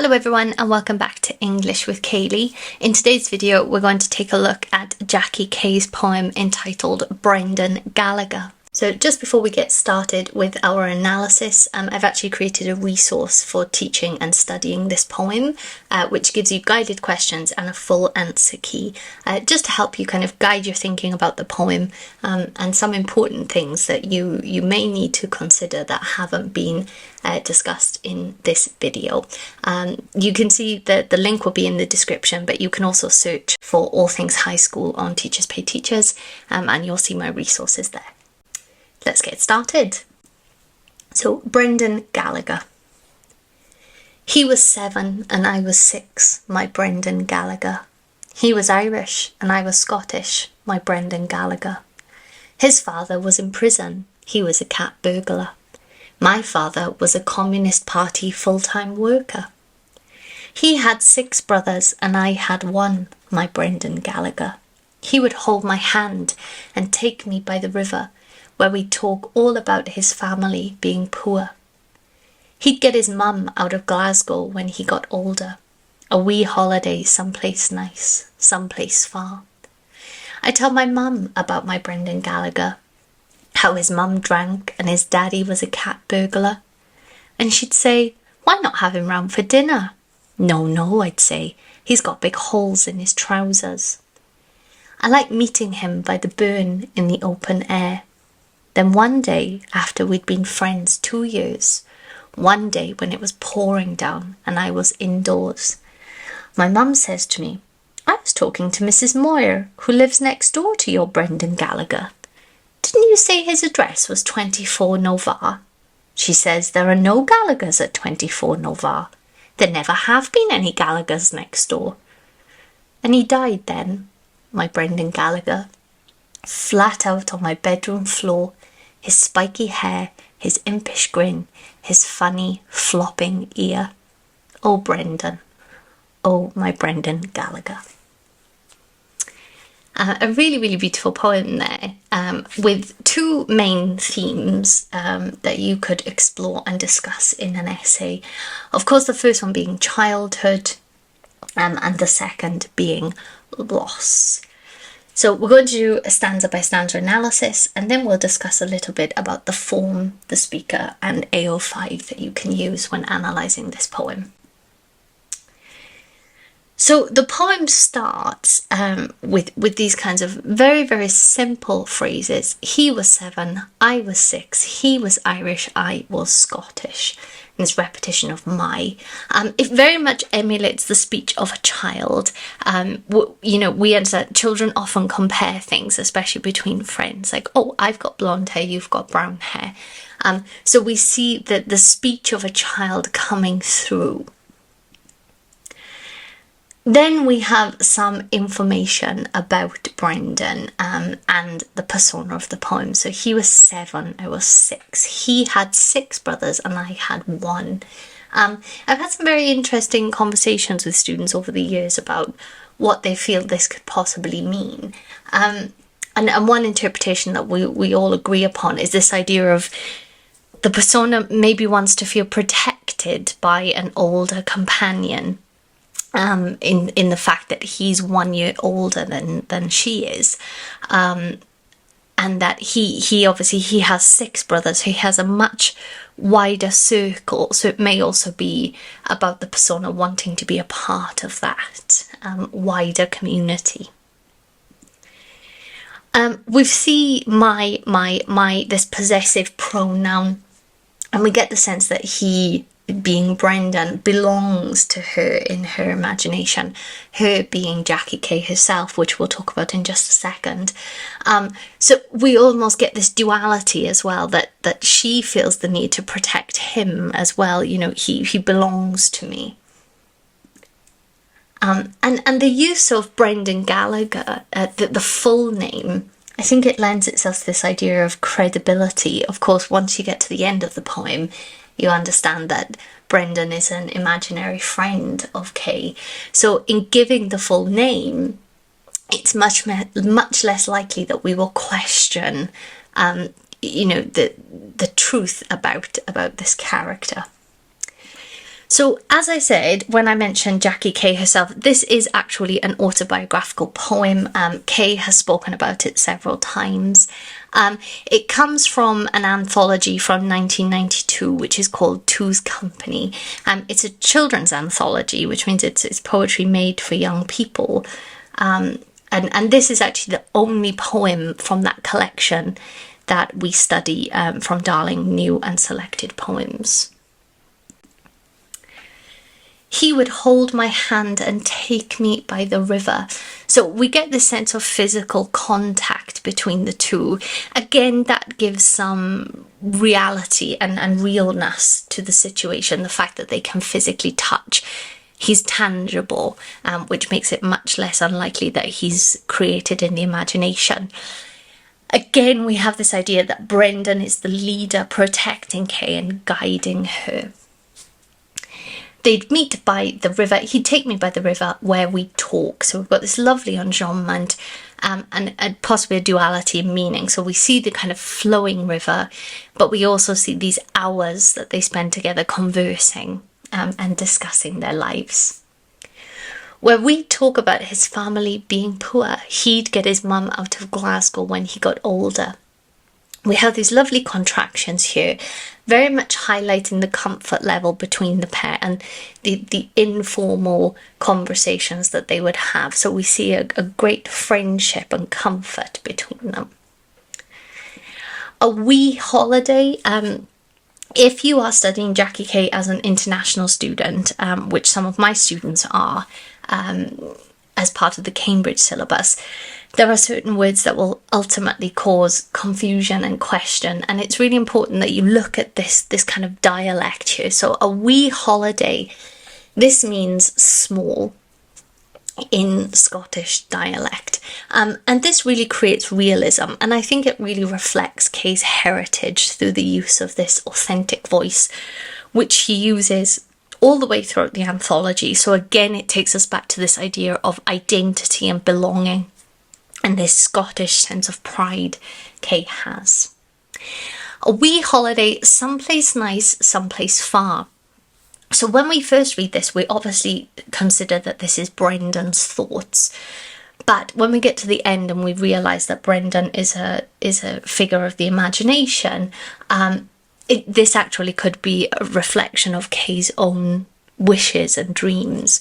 Hello everyone and welcome back to English with Kayleigh. In today's video we're going to take a look at Jackie Kay's poem entitled Brendon Gallacher. So just before we get started with our analysis, I've actually created a resource for teaching and studying this poem, which gives you guided questions and a full answer key, just to help you kind of guide your thinking about the poem and some important things that you may need to consider that haven't been discussed in this video. You can see that the link will be in the description, but you can also search for all things high school on Teachers Pay Teachers, and you'll see my resources there. Let's get started. So, Brendon Gallacher. He was 7 and I was 6, my Brendon Gallacher. He was Irish and I was Scottish, my Brendon Gallacher. His father was in prison. He was a cat burglar. My father was a Communist Party full-time worker. He had 6 brothers and I had 1, my Brendon Gallacher. He would hold my hand and take me by the river, where we'd talk all about his family being poor. He'd get his mum out of Glasgow when he got older. A wee holiday someplace nice, someplace far. I tell my mum about my Brendon Gallacher, how his mum drank and his daddy was a cat burglar. And she'd say, why not have him round for dinner? No, I'd say, he's got big holes in his trousers. I like meeting him by the burn in the open air. Then one day, after we'd been friends 2 years, one day when it was pouring down and I was indoors, my mum says to me, I was talking to Mrs. Moyer, who lives next door to your Brendon Gallacher. Didn't you say his address was 24 Novar? She says there are no Gallachers at 24 Novar. There never have been any Gallachers next door. And he died then, my Brendon Gallacher, flat out on my bedroom floor, his spiky hair, his impish grin, his funny, flopping ear. Oh, Brendon. Oh, my Brendon Gallacher. A really, really beautiful poem there, with 2 main themes that you could explore and discuss in an essay. Of course, the first one being childhood, and the second being loss. So we're going to do a stanza by stanza analysis, and then we'll discuss a little bit about the form, the speaker, and AO5 that you can use when analysing this poem. So the poem starts with these kinds of very, very simple phrases. He was 7, I was 6, he was Irish, I was Scottish. And this repetition of my. It very much emulates the speech of a child. We understand children often compare things, especially between friends, like, oh, I've got blonde hair, you've got brown hair. So we see the speech of a child coming through. Then we have some information about Brendon and the persona of the poem. So he was 7, I was 6. He had 6 brothers and I had 1. I've had some very interesting conversations with students over the years about what they feel this could possibly mean. And one interpretation that we all agree upon is this idea of the persona maybe wants to feel protected by an older companion. In the fact that he's 1 year older than she is, and that he obviously has 6 brothers. He has a much wider circle, so it may also be about the persona wanting to be a part of that wider community. We see my this possessive pronoun, and we get the sense that he, being Brendon, belongs to her in her imagination, her being Jackie Kay herself, which we'll talk about in just a second. So we almost get this duality as well, that she feels the need to protect him as well. He belongs to me. And the use of Brendon Gallacher, the full name, I think it lends itself to this idea of credibility. Of course, once you get to the end of the poem, you understand that Brendon is an imaginary friend of Kay. So in giving the full name, it's much less likely that we will question, the truth about this character. So, as I said, when I mentioned Jackie Kay herself, this is actually an autobiographical poem. Kay has spoken about it several times. It comes from an anthology from 1992, which is called Two's Company. It's a children's anthology, which means it's poetry made for young people. And this is actually the only poem from that collection that we study from Darling New and Selected Poems. He would hold my hand and take me by the river. So we get this sense of physical contact between the two. Again, that gives some reality and realness to the situation, the fact that they can physically touch. He's tangible, which makes it much less unlikely that he's created in the imagination. Again, we have this idea that Brendon is the leader, protecting Kay and guiding her. They'd meet by the river. He'd take me by the river where we talk. So we've got this lovely enjambment and possibly a duality in meaning. So we see the kind of flowing river, but we also see these hours that they spend together conversing and discussing their lives. Where we talk about his family being poor, he'd get his mum out of Glasgow when he got older. We have these lovely contractions here, very much highlighting the comfort level between the pair and the informal conversations that they would have. So we see a great friendship and comfort between them. A wee holiday. If you are studying Jackie Kay as an international student, which some of my students are, as part of the Cambridge syllabus, there are certain words that will ultimately cause confusion and question, and it's really important that you look at this kind of dialect here. So a wee holiday, this means small in Scottish dialect, and this really creates realism, and I think it really reflects Kay's heritage through the use of this authentic voice, which he uses all the way throughout the anthology. So again, it takes us back to this idea of identity and belonging and this Scottish sense of pride Kay has. A wee holiday, someplace nice, someplace far. So when we first read this, we obviously consider that this is Brendon's thoughts. But when we get to the end and we realise that Brendon is a figure of the imagination, this actually could be a reflection of Kay's own wishes and dreams.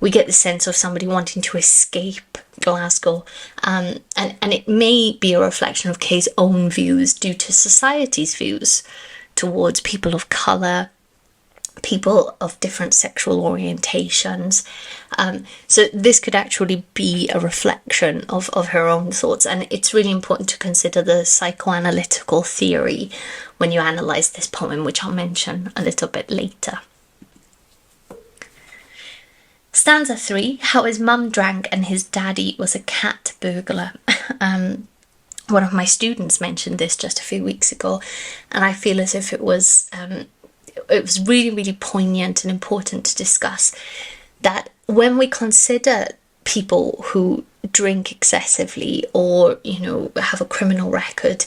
We get the sense of somebody wanting to escape Glasgow, and it may be a reflection of Kay's own views due to society's views towards people of colour, people of different sexual orientations. So this could actually be a reflection of her own thoughts, and it's really important to consider the psychoanalytical theory when you analyse this poem, which I'll mention a little bit later. Stanza 3, how his mum drank and his daddy was a cat burglar. One of my students mentioned this just a few weeks ago, and I feel as if it was really, really poignant and important to discuss that when we consider people who drink excessively or, have a criminal record,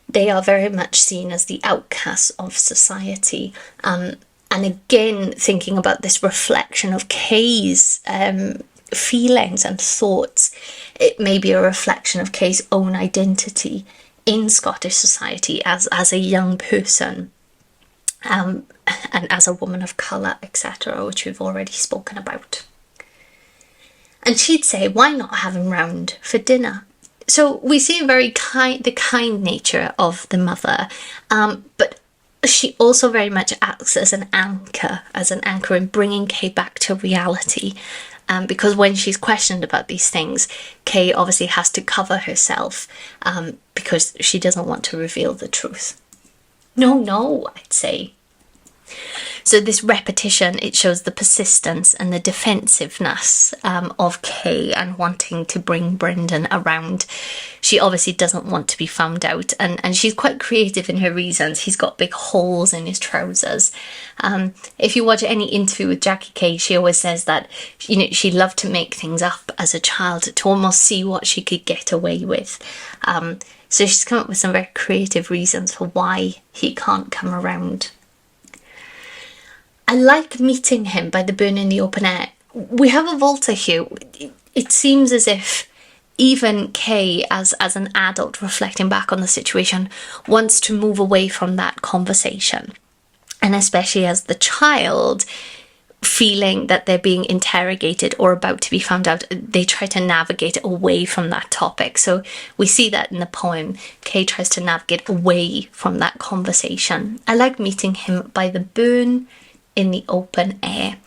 they are very much seen as the outcasts of society. And again, thinking about this reflection of Kay's feelings and thoughts, it may be a reflection of Kay's own identity in Scottish society as a young person, and as a woman of colour, etc., which we've already spoken about. And she'd say, why not have him round for dinner? So we see the kind nature of the mother, but she also very much acts as an anchor in bringing Kay back to reality. Because when she's questioned about these things, Kay obviously has to cover herself because she doesn't want to reveal the truth. No, I'd say. So this repetition, it shows the persistence and the defensiveness of Kay and wanting to bring Brendon around. She obviously doesn't want to be found out, and she's quite creative in her reasons. He's got big holes in his trousers. If you watch any interview with Jackie Kay, she always says that she loved to make things up as a child to almost see what she could get away with. So she's come up with some very creative reasons for why he can't come around. I like meeting him by the burn in the open air. We have a Volta here. It seems as if even Kay, as an adult reflecting back on the situation, wants to move away from that conversation. And especially as the child, feeling that they're being interrogated or about to be found out, they try to navigate away from that topic. So we see that in the poem. Kay tries to navigate away from that conversation. I like meeting him by the burn in the open air.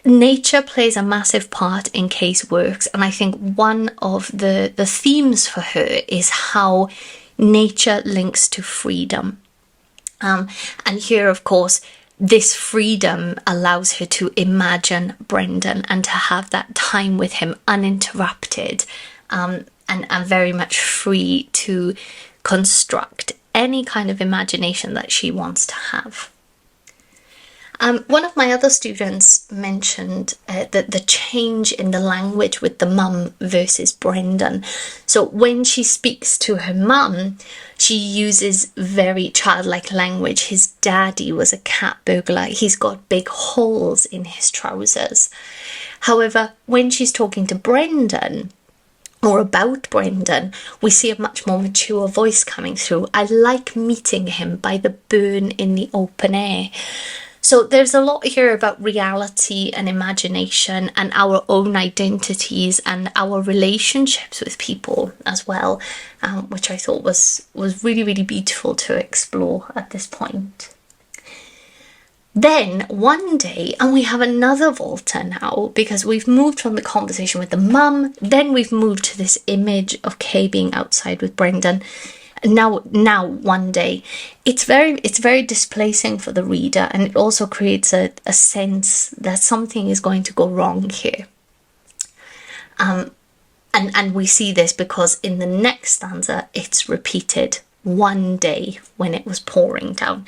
Nature plays a massive part in Kay's works, and I think one of the themes for her is how nature links to freedom. And here, of course, this freedom allows her to imagine Brendon and to have that time with him uninterrupted, and very much free to construct any kind of imagination that she wants to have. One of my other students mentioned that the change in the language with the mum versus Brendon. So when she speaks to her mum, she uses very childlike language. His daddy was a cat burglar. He's got big holes in his trousers. However, when she's talking to Brendon, or about Brendon, we see a much more mature voice coming through. I like meeting him by the burn in the open air. So there's a lot here about reality and imagination and our own identities and our relationships with people as well, which I thought was really, really beautiful to explore at this point. Then one day, and we have another Volta now, because we've moved from the conversation with the mum, then we've moved to this image of Kay being outside with Brendon. Now one day, it's very displacing for the reader, and it also creates a sense that something is going to go wrong here. And we see this because in the next stanza it's repeated, one day when it was pouring down.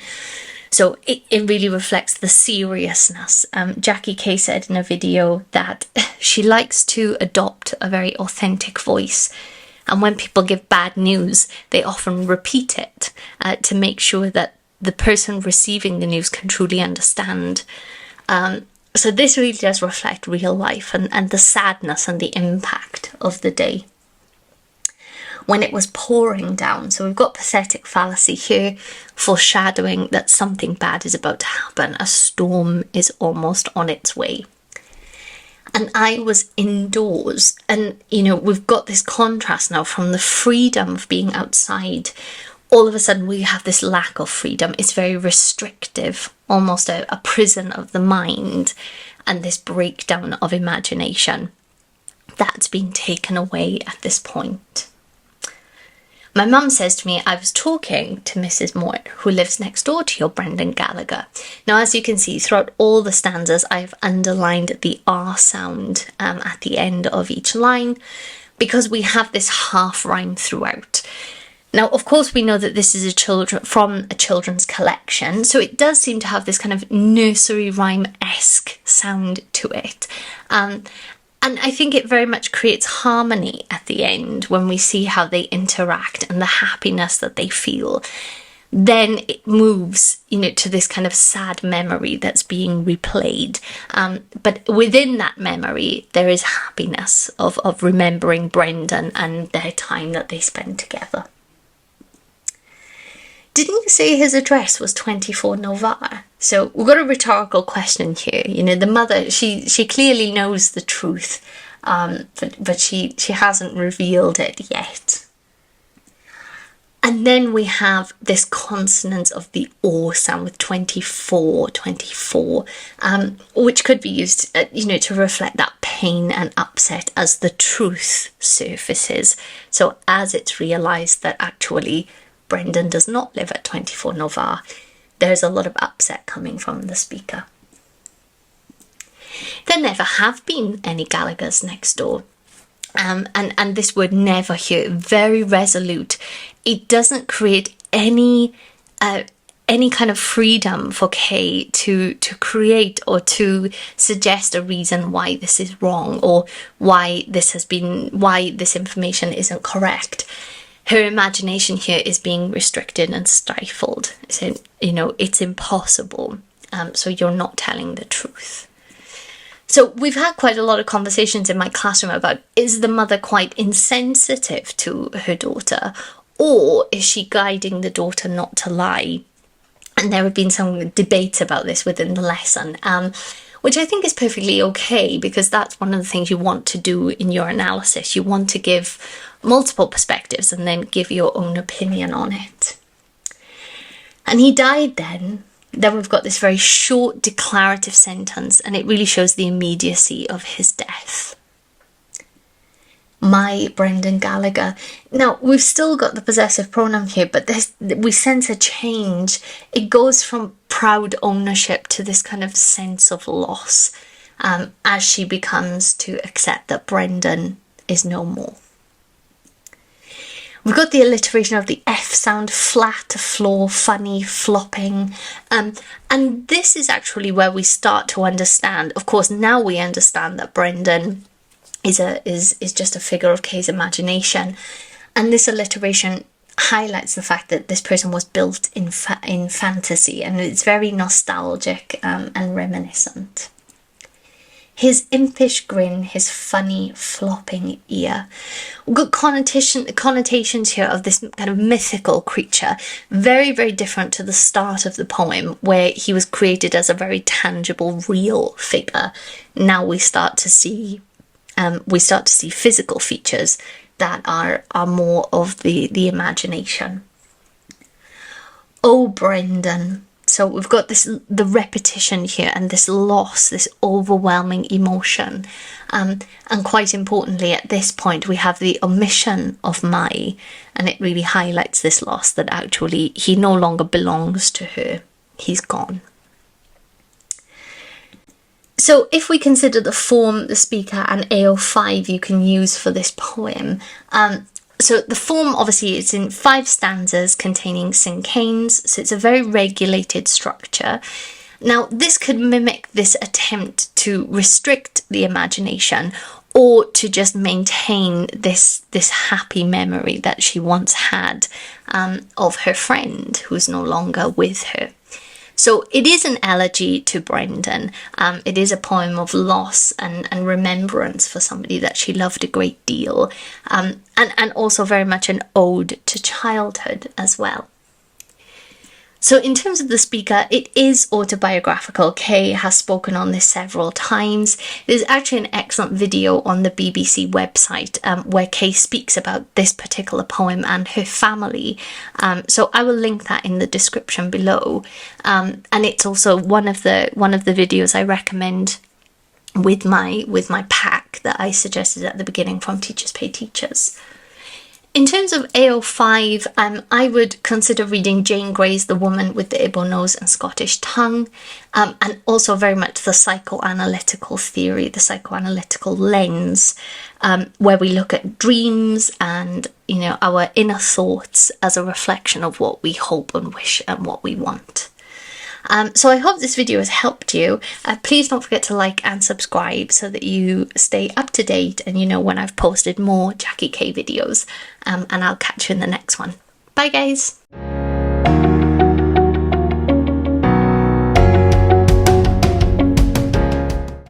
So it really reflects the seriousness. Jackie Kay said in a video that she likes to adopt a very authentic voice. And when people give bad news, they often repeat it to make sure that the person receiving the news can truly understand. So this really does reflect real life and the sadness and the impact of the day. When it was pouring down, so we've got pathetic fallacy here, foreshadowing that something bad is about to happen. A storm is almost on its way. And I was indoors, and we've got this contrast now from the freedom of being outside. All of a sudden we have this lack of freedom. It's very restrictive, almost a prison of the mind, and this breakdown of imagination that's being taken away at this point. My mum says to me, I was talking to Mrs. Mort, who lives next door to your Brendon Gallacher. Now, as you can see, throughout all the stanzas, I've underlined the R sound at the end of each line, because we have this half rhyme throughout. Now, of course, we know that this is from a children's collection, so it does seem to have this kind of nursery rhyme-esque sound to it. And I think it very much creates harmony at the end when we see how they interact and the happiness that they feel. Then it moves, to this kind of sad memory that's being replayed. But within that memory, there is happiness of remembering Brendon and their time that they spent together. Didn't you say his address was 24 Novara? So we've got a rhetorical question here. The mother, she clearly knows the truth, but she hasn't revealed it yet. And then we have this consonance of the or sound with 24, which could be used, to reflect that pain and upset as the truth surfaces. So as it's realised that actually Brendon does not live at 24 Novara, there's a lot of upset coming from the speaker. There never have been any Gallagher's next door. And this word never here, very resolute. It doesn't create any kind of freedom for Kay to create or to suggest a reason why this is wrong or why this information isn't correct. Her imagination here is being restricted and stifled. So, it's impossible. so you're not telling the truth. So we've had quite a lot of conversations in my classroom about, is the mother quite insensitive to her daughter, or is she guiding the daughter not to lie? And there have been some debates about this within the lesson, which I think is perfectly okay, because that's one of the things you want to do in your analysis. You want to give multiple perspectives and then give your own opinion on it. And he died then. Then we've got this very short declarative sentence, and it really shows the immediacy of his death. My Brendon Gallacher. Now, we've still got the possessive pronoun here, but we sense a change. It goes from proud ownership to this kind of sense of loss, as she becomes to accept that Brendon is no more. We've got the alliteration of the F sound, flat, floor, funny, flopping. And this is actually where we start to understand. Of course, now we understand that Brendon is just a figure of Kay's imagination. And this alliteration highlights the fact that this person was built in fantasy, and it's very nostalgic and reminiscent. His impish grin, his funny flopping ear. We've got connotations here of this kind of mythical creature, very, very different to the start of the poem, where he was created as a very tangible, real figure. Now we start to see physical features that are more of the imagination. Oh, Brendon. So we've got the repetition here and this loss, this overwhelming emotion. And quite importantly, at this point, we have the omission of Mai, and it really highlights this loss, that actually he no longer belongs to her. He's gone. So if we consider the form, the speaker, and AO5 you can use for this poem, so the form, obviously, it's in 5 stanzas containing cinquains, so it's a very regulated structure. Now, this could mimic this attempt to restrict the imagination, or to just maintain this happy memory that she once had of her friend who's no longer with her. So it is an elegy to Brendon. It is a poem of loss and remembrance for somebody that she loved a great deal, and also very much an ode to childhood as well. So in terms of the speaker, it is autobiographical. Kay has spoken on this several times. There's actually an excellent video on the BBC website where Kay speaks about this particular poem and her family. So I will link that in the description below. And it's also one of the videos I recommend with my pack that I suggested at the beginning from Teachers Pay Teachers. In terms of AO5, I would consider reading Jane Grey's The Woman with the Ibbo Nose and Scottish Tongue, and also very much the psychoanalytical theory, the psychoanalytical lens, where we look at dreams and, our inner thoughts as a reflection of what we hope and wish and what we want. So I hope this video has helped you. Please don't forget to like and subscribe so that you stay up to date and you know when I've posted more Jackie Kay videos. And I'll catch you in the next one. Bye guys!